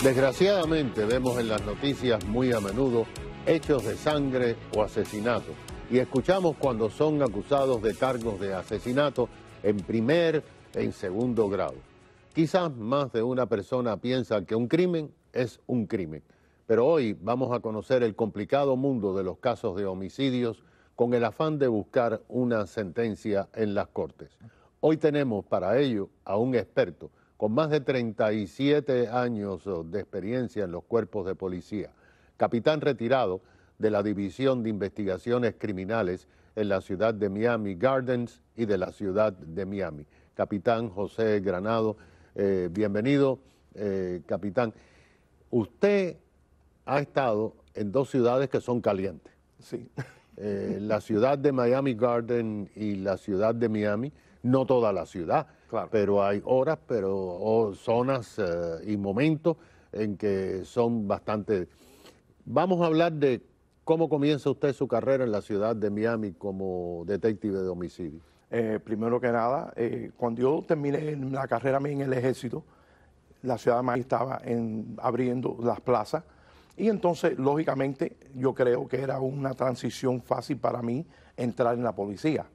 Desgraciadamente vemos en las noticias muy a menudo hechos de sangre o asesinatos y escuchamos cuando son acusados de cargos de asesinato en primer e en segundo grado. Quizás más de una persona piensa que un crimen es un crimen, pero hoy vamos a conocer el complicado mundo de los casos de homicidios con el afán de buscar una sentencia en las cortes. Hoy tenemos para ello a un experto con más de 37 años de experiencia en los cuerpos de policía, capitán retirado de la División de Investigaciones Criminales en la ciudad de Miami Gardens y de la ciudad de Miami. Capitán José Granado, bienvenido, capitán. Usted ha estado en dos ciudades que son calientes. Sí. La ciudad de Miami Gardens y la ciudad de Miami, no toda la ciudad, claro, pero hay horas, zonas y momentos en que son bastante... Vamos a hablar de cómo comienza usted su carrera en la ciudad de Miami como detective de homicidio. Primero que nada, cuando yo terminé la carrera en el ejército, la ciudad de Miami estaba abriendo las plazas y entonces, lógicamente, yo creo que era una transición fácil para mí entrar en la policía.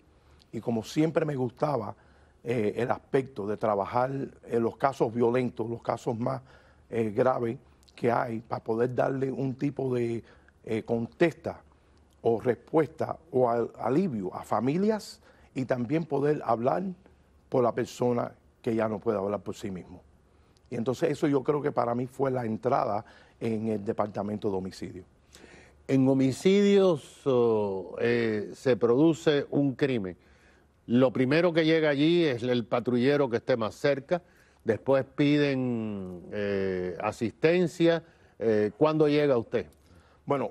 Y como siempre me gustaba el aspecto de trabajar en los casos violentos, los casos más graves que hay, para poder darle un tipo de contesta o respuesta o alivio a familias y también poder hablar por la persona que ya no puede hablar por sí mismo. Y entonces eso yo creo que para mí fue la entrada en el departamento de homicidio. En homicidios se produce un crimen. Lo primero que llega allí es el patrullero que esté más cerca, después piden asistencia. ¿Cuándo llega usted? Bueno,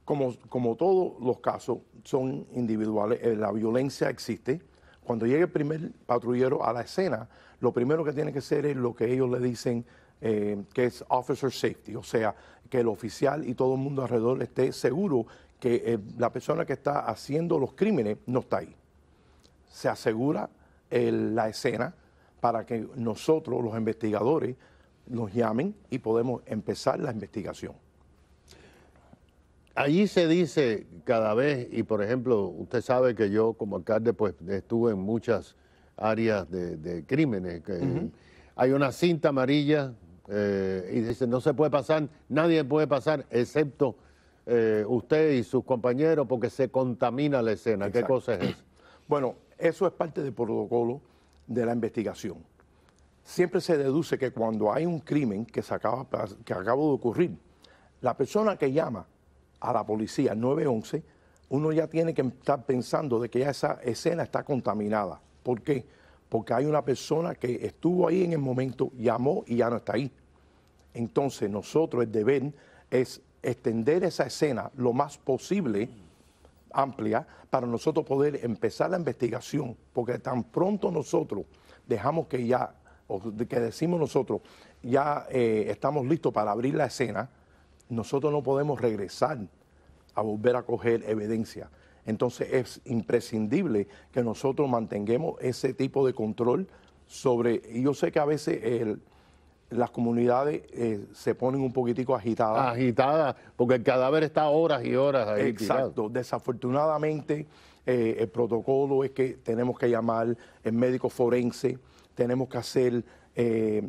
como todos los casos son individuales, la violencia existe. Cuando llega el primer patrullero a la escena, lo primero que tiene que hacer es lo que ellos le dicen que es officer safety, o sea, que el oficial y todo el mundo alrededor esté seguro que la persona que está haciendo los crímenes no está ahí. Se asegura la escena para que nosotros, los investigadores, nos llamen y podemos empezar la investigación. Allí se dice cada vez, y por ejemplo, usted sabe que yo como alcalde pues estuve en muchas áreas de crímenes. Hay una cinta amarilla y dice no se puede pasar, nadie puede pasar excepto usted y sus compañeros porque se contamina la escena. Exacto. ¿Qué cosa es eso? Bueno, eso es parte del protocolo de la investigación. Siempre se deduce que cuando hay un crimen que acaba de ocurrir, la persona que llama a la policía 911, uno ya tiene que estar pensando de que ya esa escena está contaminada. ¿Por qué? Porque hay una persona que estuvo ahí en el momento, llamó y ya no está ahí. Entonces nosotros el deber es extender esa escena lo más posible amplia para nosotros poder empezar la investigación, porque tan pronto nosotros dejamos que ya, o que decimos nosotros, ya estamos listos para abrir la escena, nosotros no podemos regresar a volver a coger evidencia. Entonces es imprescindible que nosotros mantengamos ese tipo de control sobre, y yo sé que a veces las comunidades se ponen un poquitico agitadas. Agitadas, porque el cadáver está horas y horas ahí. Exacto. Tirado. Desafortunadamente, el protocolo es que tenemos que llamar el médico forense, tenemos que hacer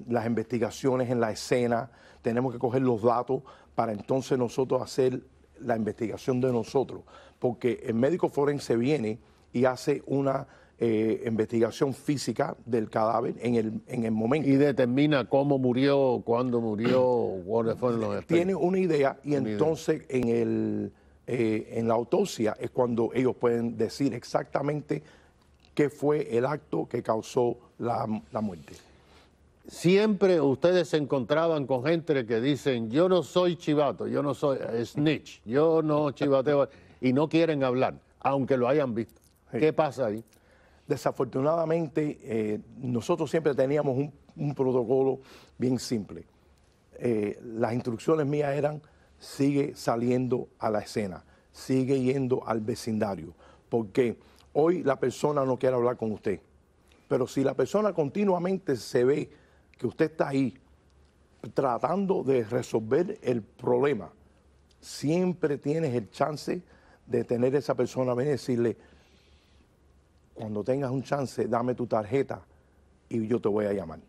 las investigaciones en la escena, tenemos que coger los datos para entonces nosotros hacer la investigación de nosotros. Porque el médico forense viene y hace una investigación física del cadáver en el momento. Y determina cómo murió, cuándo murió, cuáles fueron los efectos. Tiene una idea y entonces en la autopsia es cuando ellos pueden decir exactamente qué fue el acto que causó la muerte. Siempre ustedes se encontraban con gente que dicen, yo no soy chivato, yo no soy snitch, yo no chivateo, y no quieren hablar, aunque lo hayan visto. Sí. ¿Qué pasa ahí? Desafortunadamente, nosotros siempre teníamos un protocolo bien simple. Las instrucciones mías eran, sigue saliendo a la escena, sigue yendo al vecindario, porque hoy la persona no quiere hablar con usted, pero si la persona continuamente se ve que usted está ahí tratando de resolver el problema, siempre tienes el chance de tener esa persona venir y decirle, cuando tengas un chance, dame tu tarjeta y yo te voy a llamar.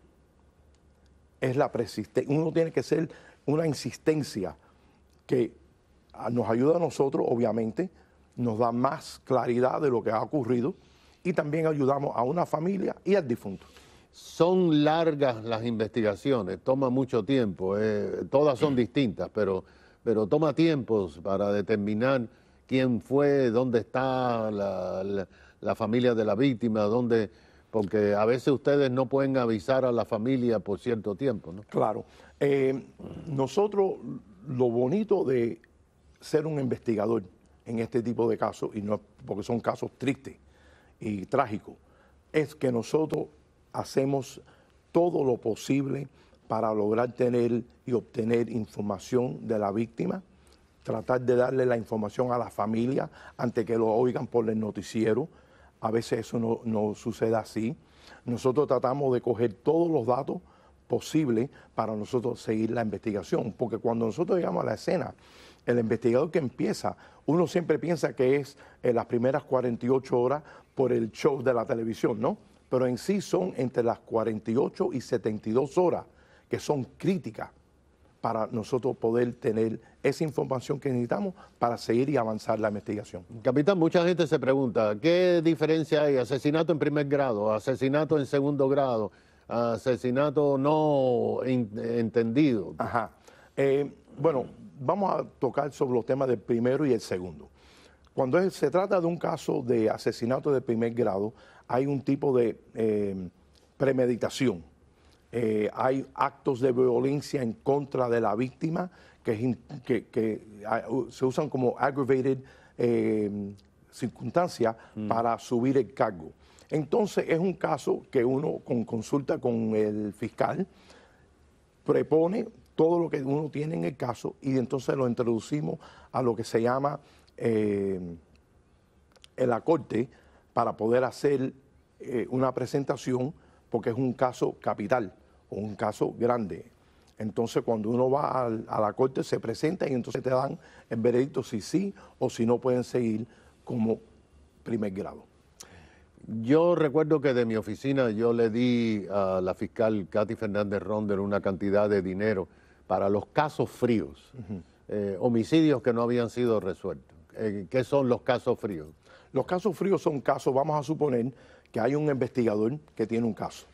Es la persistencia. Uno tiene que ser una insistencia que nos ayuda a nosotros, obviamente, nos da más claridad de lo que ha ocurrido y también ayudamos a una familia y al difunto. Son largas las investigaciones, toma mucho tiempo, todas son distintas, pero toma tiempo para determinar quién fue, dónde está la familia de la víctima, porque a veces ustedes no pueden avisar a la familia por cierto tiempo, ¿no? Claro. Nosotros, lo bonito de ser un investigador en este tipo de casos, y no porque son casos tristes y trágicos, es que nosotros hacemos todo lo posible para lograr tener y obtener información de la víctima, tratar de darle la información a la familia antes que lo oigan por el noticiero. A veces eso no sucede así. Nosotros tratamos de coger todos los datos posibles para nosotros seguir la investigación, porque cuando nosotros llegamos a la escena, el investigador que empieza, uno siempre piensa que es en las primeras 48 horas por el show de la televisión, ¿no? Pero en sí son entre las 48 y 72 horas que son críticas para nosotros poder tener esa información que necesitamos para seguir y avanzar la investigación. Capitán, mucha gente se pregunta, ¿qué diferencia hay? ¿Asesinato en primer grado, asesinato en segundo grado, asesinato no entendido? Ajá. Bueno, vamos a tocar sobre los temas del primero y el segundo. Cuando se trata de un caso de asesinato de primer grado, hay un tipo de premeditación. Hay actos de violencia en contra de la víctima que se usan como aggravated circunstancias para subir el cargo. Entonces es un caso que uno con consulta con el fiscal propone todo lo que uno tiene en el caso y entonces lo introducimos a lo que se llama en la corte para poder hacer una presentación, porque es un caso capital o un caso grande. Entonces cuando uno va a la corte se presenta y entonces te dan el veredicto si sí o si no pueden seguir como primer grado. Yo recuerdo que de mi oficina yo le di a la fiscal Katy Fernández Rondel una cantidad de dinero para los casos fríos, homicidios que no habían sido resueltos. ¿Qué son los casos fríos? Los casos fríos son casos, vamos a suponer que hay un investigador que tiene un caso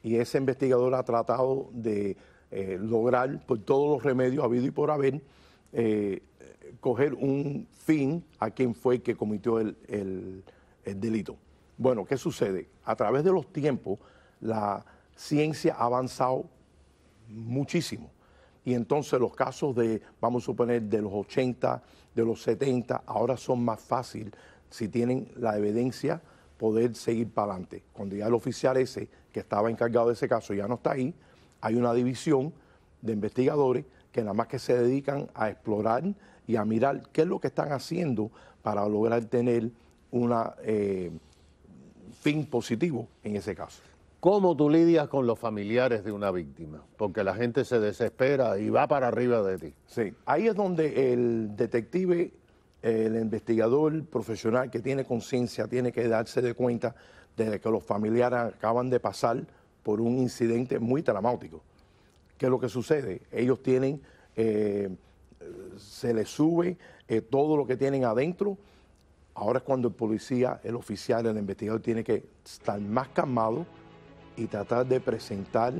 y ese investigador ha tratado de lograr por todos los remedios habido y por haber coger un fin a quien fue que cometió el delito. Bueno, ¿qué sucede? A través de los tiempos la ciencia ha avanzado muchísimo y entonces los casos vamos a suponer, de los 80, de los 70, ahora son más fáciles si tienen la evidencia poder seguir para adelante. Cuando ya el oficial ese que estaba encargado de ese caso ya no está ahí, hay una división de investigadores que nada más que se dedican a explorar y a mirar qué es lo que están haciendo para lograr tener una fin positivo en ese caso. ¿Cómo tú lidias con los familiares de una víctima? Porque la gente se desespera y va para arriba de ti. Sí, ahí es donde el detective, el investigador profesional que tiene conciencia, tiene que darse de cuenta de que los familiares acaban de pasar por un incidente muy traumático. ¿Qué es lo que sucede? Ellos tienen, se les sube todo lo que tienen adentro. Ahora es cuando el policía, el oficial, el investigador tiene que estar más calmado y tratar de presentar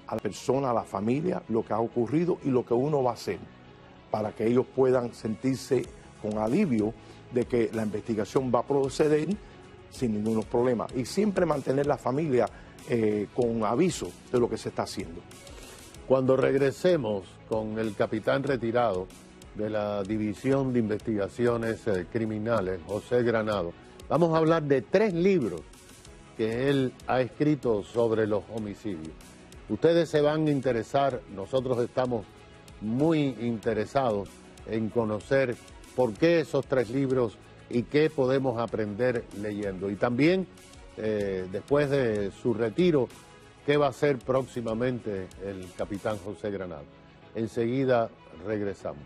a la persona, a la familia, lo que ha ocurrido y lo que uno va a hacer para que ellos puedan sentirse con alivio de que la investigación va a proceder sin ningún problema. Y siempre mantener la familia con aviso de lo que se está haciendo. Cuando regresemos con el capitán retirado de la División de Investigaciones Criminales, José Granado, vamos a hablar de 3 libros que él ha escrito sobre los homicidios. Ustedes se van a interesar, nosotros estamos muy interesados en conocer por qué esos 3 libros y qué podemos aprender leyendo. Y también, después de su retiro, qué va a hacer próximamente el capitán José Granado. Enseguida regresamos.